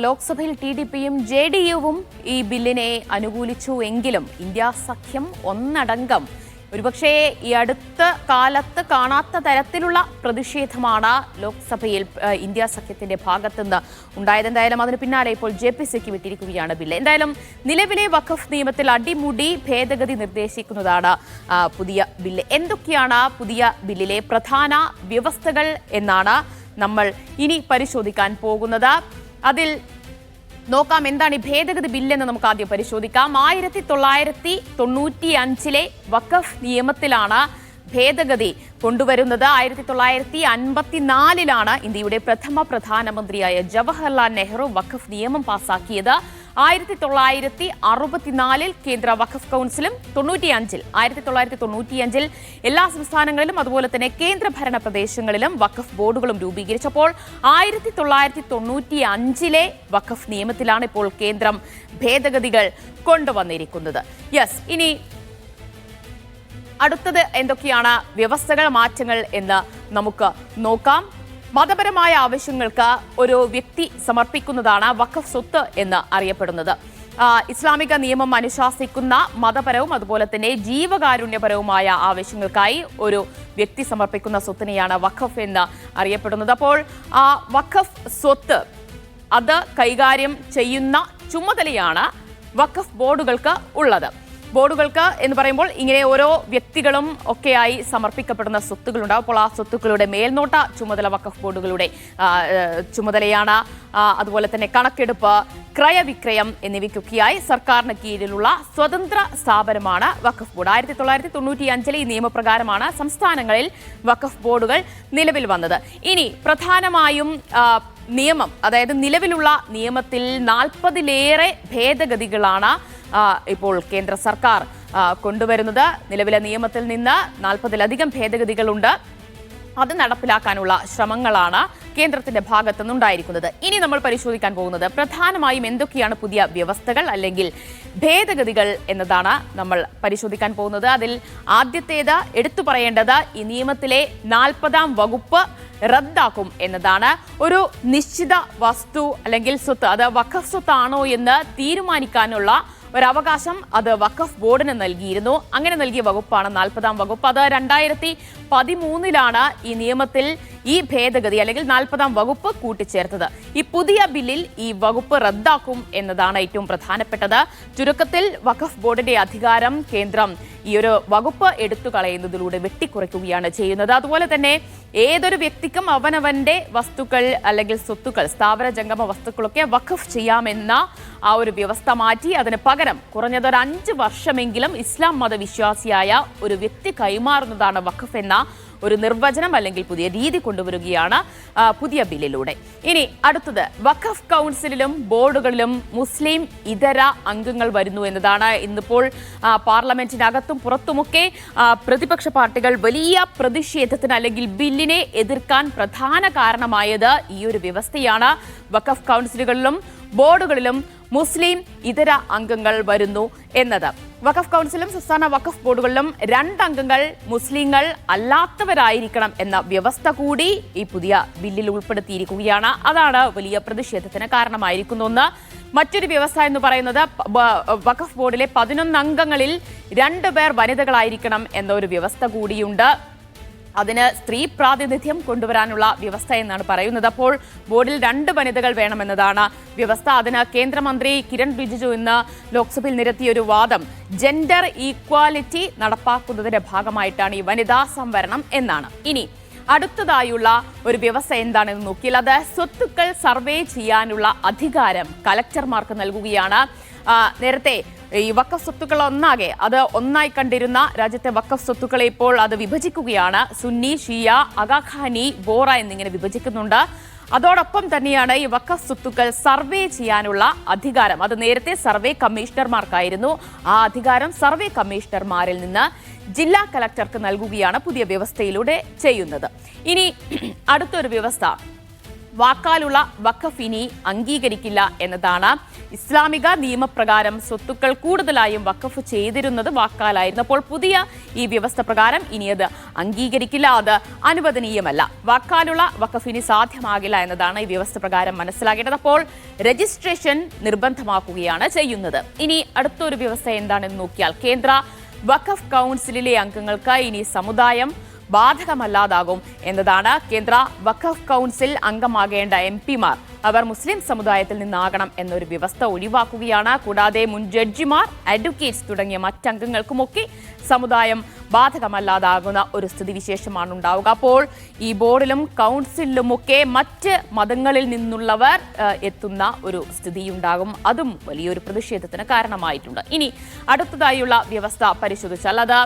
ലോക്സഭയിൽ ടിഡിപിയും ജെഡിയുവും ഈ ബില്ലിനെ അനുകൂലിച്ചു എങ്കിലും ഇന്ത്യ സഖ്യം ഒന്നടങ്കം ഒരുപക്ഷേ ഈ അടുത്ത കാലത്ത് കാണാത്ത തരത്തിലുള്ള പ്രതിഷേധമാണ് ലോക്സഭയിൽ ഇന്ത്യ സഖ്യത്തിന്റെ ഭാഗത്തുനിന്ന് ഉണ്ടായത്. എന്തായാലും അതിന് പിന്നാലെ ഇപ്പോൾ ജെപിസിക്ക് വിട്ടിരിക്കുകയാണ് ബില്ല്. എന്തായാലും നിലവിലെ വഖഫ് നിയമത്തിൽ അടിമുടി ഭേദഗതി നിർദ്ദേശിക്കുന്നതാണ് പുതിയ ബില്ല്. എന്തൊക്കെയാണ് പുതിയ ബില്ലിലെ പ്രധാന വ്യവസ്ഥകൾ എന്നാണ് നമ്മൾ ഇനി പരിശോധിക്കാൻ പോകുന്നത്. അതിൽ നോക്കാം എന്താണ് ഈ ഭേദഗതി ബില്ലെന്ന് നമുക്ക് ആദ്യം പരിശോധിക്കാം. 1995 വഖഫ് നിയമത്തിലാണ് ഭേദഗതി കൊണ്ടുവരുന്നത്. 1954 ഇന്ത്യയുടെ പ്രഥമ പ്രധാനമന്ത്രിയായ ജവഹർലാൽ നെഹ്റു വഖഫ് നിയമം പാസാക്കിയത്. 1964 കേന്ദ്ര വഖഫ് കൗൺസിലും 1995 എല്ലാ സംസ്ഥാനങ്ങളിലും അതുപോലെ തന്നെ കേന്ദ്രഭരണ പ്രദേശങ്ങളിലും വഖഫ് ബോർഡുകളും രൂപീകരിച്ചപ്പോൾ 1995 വഖഫ് നിയമത്തിലാണ് ഇപ്പോൾ കേന്ദ്രം ഭേദഗതികൾ കൊണ്ടുവന്നിരിക്കുന്നത്. ഇനി അടുത്തത് എന്തൊക്കെയാണ് വ്യവസ്ഥകൾ മാറ്റങ്ങൾ എന്ന് നമുക്ക് നോക്കാം. മതപരമായ ആവശ്യങ്ങൾക്ക് ഒരു വ്യക്തി സമർപ്പിക്കുന്നതാണ് വഖഫ് സ്വത്ത് എന്ന് അറിയപ്പെടുന്നത്. ഇസ്ലാമിക നിയമം അനുശാസിക്കുന്ന മതപരവും അതുപോലെ തന്നെ ജീവകാരുണ്യപരവുമായ ആവശ്യങ്ങൾക്കായി ഒരു വ്യക്തി സമർപ്പിക്കുന്ന സ്വത്തിനെയാണ് വഖഫ് എന്ന് അറിയപ്പെടുന്നത്. അപ്പോൾ വഖഫ് സ്വത്ത് അത് കൈകാര്യം ചെയ്യുന്ന ചുമതലയാണ് വഖഫ് ബോർഡുകൾക്ക് ഉള്ളത്. ബോർഡുകൾക്ക് എന്ന് പറയുമ്പോൾ ഇങ്ങനെ ഓരോ വ്യക്തികളും ഒക്കെയായി സമർപ്പിക്കപ്പെടുന്ന സ്വത്തുകളുണ്ടാവും. അപ്പോൾ ആ സ്വത്തുക്കളുടെ മേൽനോട്ട ചുമതല വഖഫ് ബോർഡുകളുടെ ചുമതലയാണ്. അതുപോലെ തന്നെ കണക്കെടുപ്പ്, ക്രയവിക്രയം എന്നിവയ്ക്കൊക്കെയായി സർക്കാരിന് കീഴിലുള്ള സ്വതന്ത്ര സ്ഥാപനമാണ് വഖഫ് ബോർഡ്. 1995 ഈ നിയമപ്രകാരമാണ് സംസ്ഥാനങ്ങളിൽ വഖഫ് ബോർഡുകൾ നിലവിൽ വന്നത്. ഇനി പ്രധാനമായും നിയമം, അതായത് നിലവിലുള്ള നിയമത്തിൽ 40-ലേറെ ഭേദഗതികളാണ് ഇപ്പോൾ കേന്ദ്ര സർക്കാർ കൊണ്ടുവരുന്നത്. നിലവിലെ നിയമത്തിൽ നിന്ന് 40-ലധികം ഭേദഗതികളുണ്ട്. അത് നടപ്പിലാക്കാനുള്ള ശ്രമങ്ങളാണ് കേന്ദ്രത്തിന്റെ ഭാഗത്തുനിന്നുണ്ടായിരിക്കുന്നത്. ഇനി നമ്മൾ പരിശോധിക്കാൻ പോകുന്നത് പ്രധാനമായും എന്തൊക്കെയാണ് പുതിയ വ്യവസ്ഥകൾ അല്ലെങ്കിൽ ഭേദഗതികൾ എന്നതാണ് നമ്മൾ പരിശോധിക്കാൻ പോകുന്നത്. അതിൽ ആദ്യത്തേത് എടുത്തു പറയേണ്ടത് ഈ നിയമത്തിലെ 40-ാം വകുപ്പ് റദ്ദാക്കും എന്നതാണ്. ഒരു നിശ്ചിത വസ്തു അല്ലെങ്കിൽ സ്വത്ത്, അത് വഖഫ് സ്വത്താണോ എന്ന് തീരുമാനിക്കാനുള്ള ഒരവകാശം അത് വഖഫ് ബോർഡിന് നൽകിയിരുന്നു. അങ്ങനെ നൽകിയ വകുപ്പാണ് 40-ാം വകുപ്പ്. അത് 2013 ഈ നിയമത്തിൽ ഈ ഭേദഗതി അല്ലെങ്കിൽ 40-ാം വകുപ്പ് കൂട്ടിച്ചേർത്തത്. ഈ പുതിയ ബില്ലിൽ ഈ വകുപ്പ് റദ്ദാക്കും എന്നതാണ് ഏറ്റവും പ്രധാനപ്പെട്ടത്. ചുരുക്കത്തിൽ വഖഫ് ബോർഡിന്റെ അധികാരം കേന്ദ്രം ഈ ഒരു വകുപ്പ് എടുത്തു കളയുന്നതിലൂടെ വെട്ടിക്കുറയ്ക്കുകയാണ് ചെയ്യുന്നത്. അതുപോലെ തന്നെ ഏതൊരു വ്യക്തിക്കും അവനവന്റെ വസ്തുക്കൾ അല്ലെങ്കിൽ സ്വത്തുക്കൾ, സ്ഥാവര ജംഗമ വസ്തുക്കളൊക്കെ വഖഫ് ചെയ്യാമെന്ന ആ ഒരു വ്യവസ്ഥ മാറ്റി അതിന് പകരം കുറഞ്ഞതൊരു 5 വർഷമെങ്കിലും ഇസ്ലാം മതവിശ്വാസിയായ ഒരു വ്യക്തി കൈമാറുന്നതാണ് വഖഫ് എന്ന ഒരു നിർവചനം അല്ലെങ്കിൽ പുതിയ രീതി കൊണ്ടുവരികയാണ് പുതിയ ബില്ലിലൂടെ. ഇനി അടുത്തത് വഖഫ് കൗൺസിലിലും ബോർഡുകളിലും മുസ്ലിം ഇതര അംഗങ്ങൾ വരുന്നു എന്നതാണ്. ഇന്നിപ്പോൾ പാർലമെന്റിനകത്തും പുറത്തുമൊക്കെ പ്രതിപക്ഷ പാർട്ടികൾ വലിയ പ്രതിഷേധത്തിന് അല്ലെങ്കിൽ ബില്ലിനെ എതിർക്കാൻ പ്രധാന കാരണമായത് ഈ ഒരു വ്യവസ്ഥയാണ്. വഖഫ് കൗൺസിലുകളിലും ബോർഡുകളിലും മുസ്ലിം ഇതര അംഗങ്ങൾ വരുന്നു എന്നത്. വഖഫ് കൗൺസിലും സംസ്ഥാന വഖഫ് ബോർഡുകളിലും 2 അംഗങ്ങൾ മുസ്ലിങ്ങൾ അല്ലാത്തവരായിരിക്കണം എന്ന വ്യവസ്ഥ കൂടി ഈ പുതിയ ബില്ലിൽ ഉൾപ്പെടുത്തിയിരിക്കുകയാണ്. അതാണ് വലിയ പ്രതിഷേധത്തിന് കാരണമായിരിക്കുന്നു. മറ്റൊരു വ്യവസ്ഥ എന്ന് പറയുന്നത് വഖഫ് ബോർഡിലെ 11 അംഗങ്ങളിൽ 2 പേർ വനിതകളായിരിക്കണം എന്നൊരു വ്യവസ്ഥ കൂടിയുണ്ട്. അതിന് സ്ത്രീ പ്രാതിനിധ്യം കൊണ്ടുവരാനുള്ള വ്യവസ്ഥ എന്നാണ് പറയുന്നത്. അപ്പോൾ ബോർഡിൽ 2 വനിതകൾ വേണമെന്നതാണ് വ്യവസ്ഥ. അതിന് കേന്ദ്രമന്ത്രി കിരൺ റിജിജു ഇന്ന് ലോക്സഭയിൽ നിരത്തിയൊരു വാദം ജെൻഡർ ഈക്വാലിറ്റി നടപ്പാക്കുന്നതിന്റെ ഭാഗമായിട്ടാണ് ഈ വനിതാ സംവരണം എന്നാണ്. ഇനി അടുത്തതായുള്ള ഒരു വ്യവസ്ഥ എന്താണെന്ന് നോക്കിയാൽ അത് സ്വത്തുക്കൾ സർവേ ചെയ്യാനുള്ള അധികാരം കലക്ടർമാർക്ക് നൽകുകയാണ്. നേരത്തെ ഈ വഖഫ് സ്വത്തുക്കൾ അത് ഒന്നായി കണ്ടിരുന്ന രാജ്യത്തെ വഖഫ് സ്വത്തുക്കളെ ഇപ്പോൾ അത് വിഭജിക്കുകയാണ്. സുന്നി, ഷിയ, അഗാഖാനി, ബോറ എന്നിങ്ങനെ വിഭജിക്കുന്നുണ്ട്. അതോടൊപ്പം തന്നെയാണ് ഈ വഖഫ് സ്വത്തുക്കൾ സർവേ ചെയ്യാനുള്ള അധികാരം. അത് നേരത്തെ സർവേ കമ്മീഷണർമാർക്കായിരുന്നു. ആ അധികാരം സർവേ കമ്മീഷണർമാരിൽ നിന്ന് ജില്ലാ കലക്ടർക്ക് നൽകുകയാണ് പുതിയ വ്യവസ്ഥയിലൂടെ ചെയ്യുന്നത്. ഇനി അടുത്തൊരു വ്യവസ്ഥ വാക്കാലുള്ള വഖഫ് ഇനി അംഗീകരിക്കില്ല എന്നതാണ്. ഇസ്ലാമിക നിയമപ്രകാരം സ്വത്തുക്കൾ കൂടുതലായും വഖഫ് ചെയ്തിരുന്നത് വാക്കാലായിരുന്നു. അപ്പോൾ പുതിയ ഈ വ്യവസ്ഥ പ്രകാരം ഇനി അത് അംഗീകരിക്കില്ല, അത് അനുവദനീയമല്ല. വാക്കാലുള്ള വഖഫ് ഇനി സാധ്യമാകില്ല എന്നതാണ് ഈ വ്യവസ്ഥ പ്രകാരം മനസ്സിലാക്കേണ്ടത്. അപ്പോൾ രജിസ്ട്രേഷൻ നിർബന്ധമാക്കുകയാണ് ചെയ്യുന്നത്. ഇനി അടുത്തൊരു വ്യവസ്ഥ എന്താണെന്ന് നോക്കിയാൽ, കേന്ദ്ര വഖഫ് കൗൺസിലിലെ അംഗങ്ങൾക്ക് ഇനി സമുദായം ബാധകമല്ലാതാകും എന്നതാണ്. കേന്ദ്ര വഖഫ് കൗൺസിൽ അംഗമാകേണ്ട എംപിമാർ അവർ മുസ്ലിം സമുദായത്തിൽ നിന്നാകണം എന്നൊരു വ്യവസ്ഥ ഒഴിവാക്കുകയാണ്. കൂടാതെ മുൻ ജഡ്ജിമാർ, അഡ്വക്കേറ്റ്സ് തുടങ്ങിയ മറ്റംഗങ്ങൾക്കുമൊക്കെ സമുദായം ബാധകമല്ലാതാകുന്ന ഒരു സ്ഥിതിവിശേഷമാണ് ഉണ്ടാവുക. അപ്പോൾ ഈ ബോർഡിലും കൗൺസിലിലുമൊക്കെ മറ്റ് മതങ്ങളിൽ നിന്നുള്ളവർ എത്തുന്ന ഒരു സ്ഥിതിയുണ്ടാകും. അതും വലിയൊരു പ്രതിഷേധത്തിന് കാരണമായിട്ടുണ്ട്. ഇനി അടുത്തതായുള്ള വ്യവസ്ഥ പരിശോധിച്ചാൽ, അത്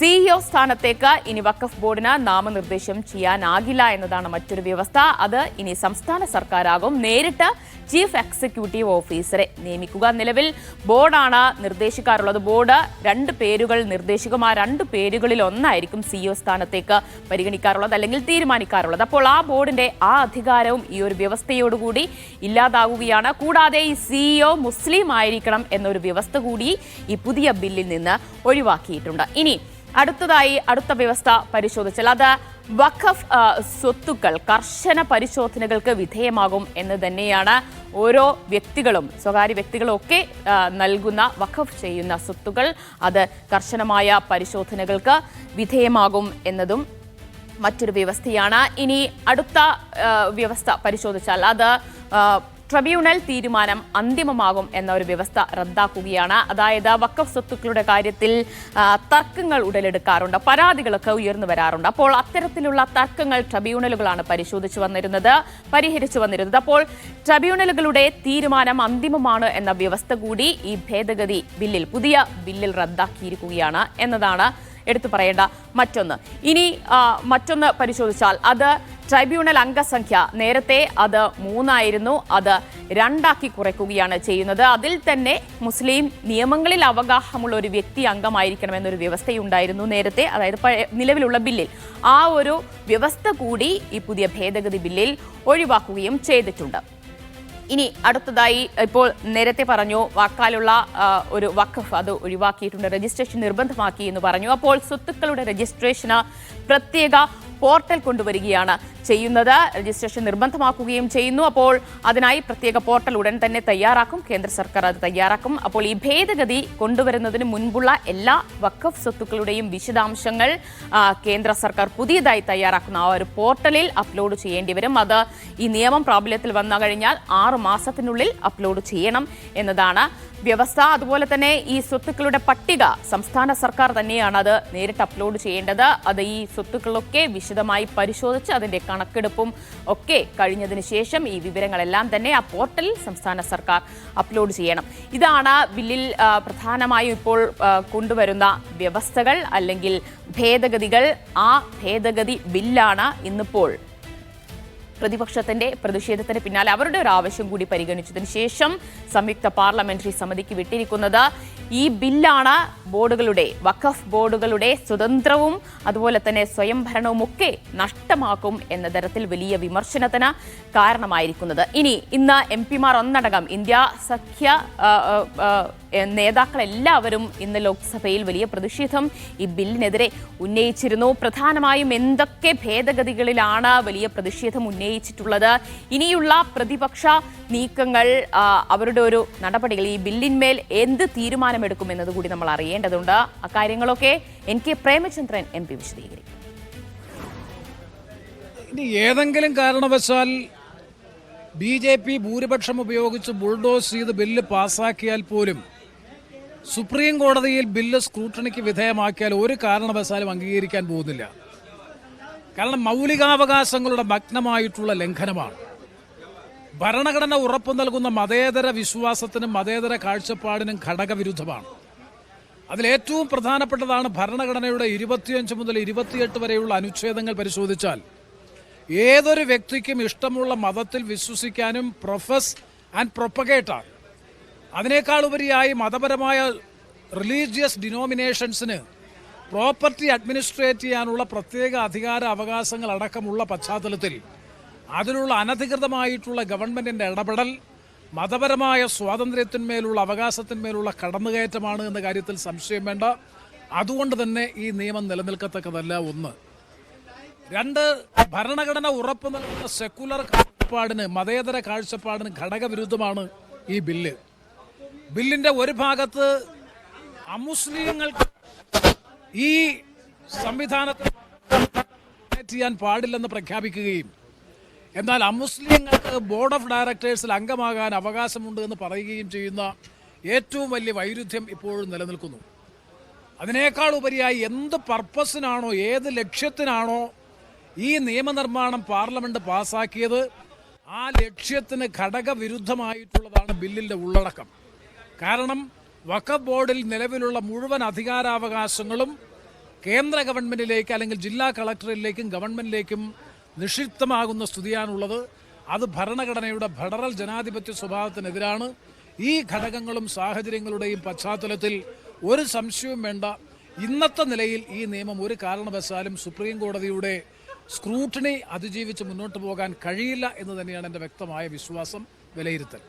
CEO സ്ഥാനത്തേക്ക് ഇനി വഖഫ് ബോർഡിന് നാമനിർദ്ദേശം ചെയ്യാനാകില്ല എന്നതാണ് മറ്റൊരു വ്യവസ്ഥ. അത് ഇനി സംസ്ഥാന സർക്കാരാകും നേരിട്ട് ചീഫ് എക്സിക്യൂട്ടീവ് ഓഫീസറെ നിയമിക്കുക. നിലവിൽ ബോർഡാണ് നിർദ്ദേശിക്കാറുള്ളത്. ബോർഡ് 2 പേരുകൾ നിർദ്ദേശിക്കും. ആ 2 പേരുകളിൽ ഒന്നായിരിക്കും CEO സ്ഥാനത്തേക്ക് പരിഗണിക്കാറുള്ളത് അല്ലെങ്കിൽ തീരുമാനിക്കാറുള്ളത്. അപ്പോൾ ആ ബോർഡിന്റെ ആ അധികാരവും ഈ ഒരു വ്യവസ്ഥയോടുകൂടി ഇല്ലാതാവുകയാണ്. കൂടാതെ ഈ CEO മുസ്ലിം ആയിരിക്കണം എന്നൊരു വ്യവസ്ഥ കൂടി ഈ പുതിയ ബില്ലിൽ നിന്ന് ഒഴിവാക്കിയിട്ടുണ്ട്. ഇനി അടുത്ത വ്യവസ്ഥ പരിശോധിച്ചാൽ, അത് വഖഫ് സ്വത്തുക്കൾ കർശന പരിശോധനകൾക്ക് വിധേയമാകും എന്ന് തന്നെയാണ്. ഓരോ വ്യക്തികളും, സ്വകാര്യ വ്യക്തികളും ഒക്കെ നൽകുന്ന വഖഫ് ചെയ്യുന്ന സ്വത്തുക്കൾ അത് കർശനമായ പരിശോധനകൾക്ക് വിധേയമാകും എന്നതും മറ്റൊരു വ്യവസ്ഥയാണ്. ഇനി അടുത്ത വ്യവസ്ഥ പരിശോധിച്ചാൽ, അത് ട്രിബ്യൂണൽ തീരുമാനം അന്തിമമാകും എന്ന ഒരു വ്യവസ്ഥ റദ്ദാക്കുകയാണ്. അതായത് വഖഫ് സ്വത്തുക്കളുടെ കാര്യത്തിൽ തർക്കങ്ങൾ ഉടലെടുക്കാറുണ്ട്, പരാതികളൊക്കെ ഉയർന്നു വരാറുണ്ട്. അപ്പോൾ അത്തരത്തിലുള്ള തർക്കങ്ങൾ ട്രിബ്യൂണലുകളാണ് പരിഹരിച്ചു വന്നിരുന്നത്. അപ്പോൾ ട്രിബ്യൂണലുകളുടെ തീരുമാനം അന്തിമമാണ് എന്ന വ്യവസ്ഥ കൂടി ഈ ഭേദഗതി ബില്ലിൽ, പുതിയ ബില്ലിൽ റദ്ദാക്കിയിരിക്കുകയാണ് എന്നതാണ് എടുത്തു പറയേണ്ട മറ്റൊന്ന്. ഇനി മറ്റൊന്ന് പരിശോധിച്ചാൽ, അത് ട്രൈബ്യൂണൽ അംഗസംഖ്യ നേരത്തെ അത് 3 ആയിരുന്നു, അത് 2 ആക്കി കുറയ്ക്കുകയാണ് ചെയ്യുന്നത്. അതിൽ തന്നെ മുസ്ലിം നിയമങ്ങളിൽ അവഗാഹമുള്ള ഒരു വ്യക്തി അംഗമായിരിക്കണമെന്നൊരു വ്യവസ്ഥയുണ്ടായിരുന്നു നേരത്തെ, അതായത് നിലവിലുള്ള ബില്ലിൽ. ആ ഒരു വ്യവസ്ഥ കൂടി ഈ പുതിയ ഭേദഗതി ബില്ലിൽ ഒഴിവാക്കുകയും ചെയ്തിട്ടുണ്ട്. ഇനി അടുത്തതായി, ഇപ്പോൾ നേരത്തെ പറഞ്ഞു വാക്കാലുള്ള ഒരു വഖഫ് അത് ഒഴിവാക്കിയിട്ടുണ്ട്, രജിസ്ട്രേഷൻ നിർബന്ധമാക്കി എന്ന് പറഞ്ഞു. അപ്പോൾ സ്വത്തുക്കളുടെ രജിസ്ട്രേഷന് പ്രത്യേക പോർട്ടൽ കൊണ്ടുവരികയാണ് ചെയ്യുന്നത്. രജിസ്ട്രേഷൻ നിർബന്ധമാക്കുകയും ചെയ്യുന്നു. അപ്പോൾ അതിനായി പ്രത്യേക പോർട്ടൽ ഉടൻ തന്നെ തയ്യാറാക്കും, കേന്ദ്ര സർക്കാർ അത് തയ്യാറാക്കും. അപ്പോൾ ഈ ഭേദഗതി കൊണ്ടുവരുന്നതിന് മുൻപുള്ള എല്ലാ വഖഫ് സ്വത്തുക്കളുടെയും വിശദാംശങ്ങൾ കേന്ദ്ര സർക്കാർ പുതിയതായി തയ്യാറാക്കുന്ന ആ ഒരു പോർട്ടലിൽ അപ്ലോഡ് ചെയ്യേണ്ടി വരും. അത് ഈ നിയമം പ്രാബല്യത്തിൽ വന്നു കഴിഞ്ഞാൽ 6 മാസത്തിനുള്ളിൽ അപ്ലോഡ് ചെയ്യണം എന്നതാണ് വ്യവസ്ഥ. അതുപോലെ തന്നെ ഈ സ്വത്തുക്കളുടെ പട്ടിക സംസ്ഥാന സർക്കാർ തന്നെയാണ് അത് നേരിട്ട് അപ്ലോഡ് ചെയ്യേണ്ടത്. അത് ഈ സ്വത്തുക്കളൊക്കെ വിശദമായി പരിശോധിച്ച് അതിന്റെ കണക്കെടുപ്പും ഒക്കെ കഴിഞ്ഞതിന് ശേഷം ഈ വിവരങ്ങളെല്ലാം തന്നെ ആ പോർട്ടലിൽ സംസ്ഥാന സർക്കാർ അപ്ലോഡ് ചെയ്യണം. ഇതാണ് ബില്ലിൽ പ്രധാനമായും ഇപ്പോൾ കൊണ്ടുവരുന്ന വ്യവസ്ഥകൾ അല്ലെങ്കിൽ ഭേദഗതികൾ. ആ ഭേദഗതി ബില്ലാണ് ഇന്നിപ്പോൾ പ്രതിപക്ഷത്തിന്റെ പ്രതിഷേധത്തിന് പിന്നാലെ അവരുടെ ഒരു ആവശ്യം കൂടി പരിഗണിച്ചതിന് ശേഷം സംയുക്ത പാർലമെന്ററി സമിതിക്ക് വിട്ടിരിക്കുന്നത്. ഈ ബില്ലാണ് ബോർഡുകളുടെ, വഖഫ് ബോർഡുകളുടെ സ്വതന്ത്രവും അതുപോലെ തന്നെ സ്വയംഭരണവും ഒക്കെ നഷ്ടമാക്കും എന്ന തരത്തിൽ വലിയ വിമർശനത്തിന് കാരണമായിരിക്കുന്നത്. ഇന്ന് MP-മാർ ഒന്നടങ്കം ഇന്ത്യ സഖ്യ നേതാക്കളെല്ലാവരും ഇന്ന് ലോക്സഭയിൽ വലിയ പ്രതിഷേധം ഈ ബില്ലിനെതിരെ ഉന്നയിച്ചിരുന്നു. പ്രധാനമായും എന്തൊക്കെ ഭേദഗതികളിലാണ് വലിയ പ്രതിഷേധം ഉന്നയിച്ചിട്ടുള്ളത്, ഇനിയുള്ള പ്രതിപക്ഷ നീക്കങ്ങൾ, അവരുടെ ഒരു നടപടികൾ, ഈ ബില്ലിന്മേൽ എന്ത് തീരുമാനമെടുക്കും എന്നതുകൂടി നമ്മൾ അറിയേണ്ടതുണ്ട്. അക്കാര്യങ്ങളൊക്കെ NK പ്രേമചന്ദ്രൻ MP വിശദീകരിക്കും. ഇനി ഏതെങ്കിലും കാരണവശാൽ BJP ഭൂരിപക്ഷം ഉപയോഗിച്ച് ബുൾഡോസ് ചെയ്ത് ബില്ല് പാസ്സാക്കിയാൽ പോലും സുപ്രീം കോടതിയിൽ ബില്ല് സ്ക്രൂട്ടണിക്ക് വിധേയമാക്കിയാൽ ഒരു കാരണവശാലും അംഗീകരിക്കാൻ പോകുന്നില്ല. കാരണം മൗലികാവകാശങ്ങളുടെ നഗ്നമായിട്ടുള്ള ലംഘനമാണ്. ഭരണഘടന ഉറപ്പു നൽകുന്ന മതേതര വിശ്വാസത്തിനും മതേതര കാഴ്ചപ്പാടിനും ഘടകവിരുദ്ധമാണ്. അതിലേറ്റവും പ്രധാനപ്പെട്ടതാണ് ഭരണഘടനയുടെ 25 മുതൽ 28 വരെയുള്ള അനുച്ഛേദങ്ങൾ പരിശോധിച്ചാൽ ഏതൊരു വ്യക്തിക്കും ഇഷ്ടമുള്ള മതത്തിൽ വിശ്വസിക്കാനും പ്രൊഫസ് ആൻഡ് പ്രൊപ്പഗേറ്റ്, അതിനേക്കാൾ ഉപരിയായി മതപരമായ റിലീജിയസ് ഡിനോമിനേഷൻസിന് പ്രോപ്പർട്ടി അഡ്മിനിസ്ട്രേറ്റ് ചെയ്യാനുള്ള പ്രത്യേക അധികാര അവകാശങ്ങൾ അടക്കമുള്ള പശ്ചാത്തലത്തിൽ അതിലുള്ള അനധികൃതമായിട്ടുള്ള ഗവൺമെന്റിന്റെ ഇടപെടൽ മതപരമായ സ്വാതന്ത്ര്യത്തിന്മേലുള്ള അവകാശത്തിന്മേലുള്ള കടന്നുകയറ്റമാണ് എന്ന കാര്യത്തിൽ സംശയം വേണ്ട. അതുകൊണ്ട് തന്നെ ഈ നിയമം നിലനിൽക്കത്തക്കതല്ല. ഒന്ന്. രണ്ട്, ഭരണഘടന ഉറപ്പു നൽകുന്ന സെക്കുലർ കാഴ്ചപ്പാടിന്, മതേതര കാഴ്ചപ്പാടിന് ഘടകവിരുദ്ധമാണ് ഈ ബില്ല്. ബില്ലിന്റെ ഒരു ഭാഗത്ത് അമുസ്ലിങ്ങൾക്ക് ഈ സംവിധാനത്തിൽ ചെയ്യാൻ പാടില്ലെന്ന് പ്രഖ്യാപിക്കുകയും എന്നാൽ അമുസ്ലിങ്ങൾക്ക് ബോർഡ് ഓഫ് ഡയറക്ടേഴ്സിൽ അംഗമാകാൻ അവകാശമുണ്ട് എന്ന് പറയുകയും ചെയ്യുന്ന ഏറ്റവും വലിയ വൈരുദ്ധ്യം ഇപ്പോഴും നിലനിൽക്കുന്നു. അതിനേക്കാൾ ഉപരിയായി എന്ത് പർപ്പസിനാണോ, ഏത് ലക്ഷ്യത്തിനാണോ ഈ നിയമനിർമ്മാണം പാർലമെന്റ് പാസാക്കിയത്, ആ ലക്ഷ്യത്തിന് ഘടകവിരുദ്ധമായിട്ടുള്ളതാണ് ബില്ലിന്റെ ഉള്ളടക്കം. കാരണം വഖഫ് ബോർഡിൽ നിലവിലുള്ള മുഴുവൻ അധികാരാവകാശങ്ങളും കേന്ദ്ര ഗവൺമെന്റിലേക്ക് അല്ലെങ്കിൽ ജില്ലാ കളക്ടറിലേക്കും ഗവൺമെന്റിലേക്കും നിക്ഷിപ്തമാകുന്ന സ്ഥിതിയാണുള്ളത്. അത് ഭരണഘടനയുടെ ഫെഡറൽ ജനാധിപത്യ സ്വഭാവത്തിനെതിരാണ്. ഈ ഘടകങ്ങളും സാഹചര്യങ്ങളുടെയും പശ്ചാത്തലത്തിൽ ഒരു സംശയവും വേണ്ട, ഇന്നത്തെ നിലയിൽ ഈ നിയമം ഒരു കാരണവശാലും സുപ്രീം കോടതിയുടെ സ്ക്രൂട്ടിനി അതിജീവിച്ച് മുന്നോട്ട് പോകാൻ കഴിയില്ല എന്ന് തന്നെയാണ് എൻ്റെ വ്യക്തമായ വിശ്വാസം, വിലയിരുത്തൽ.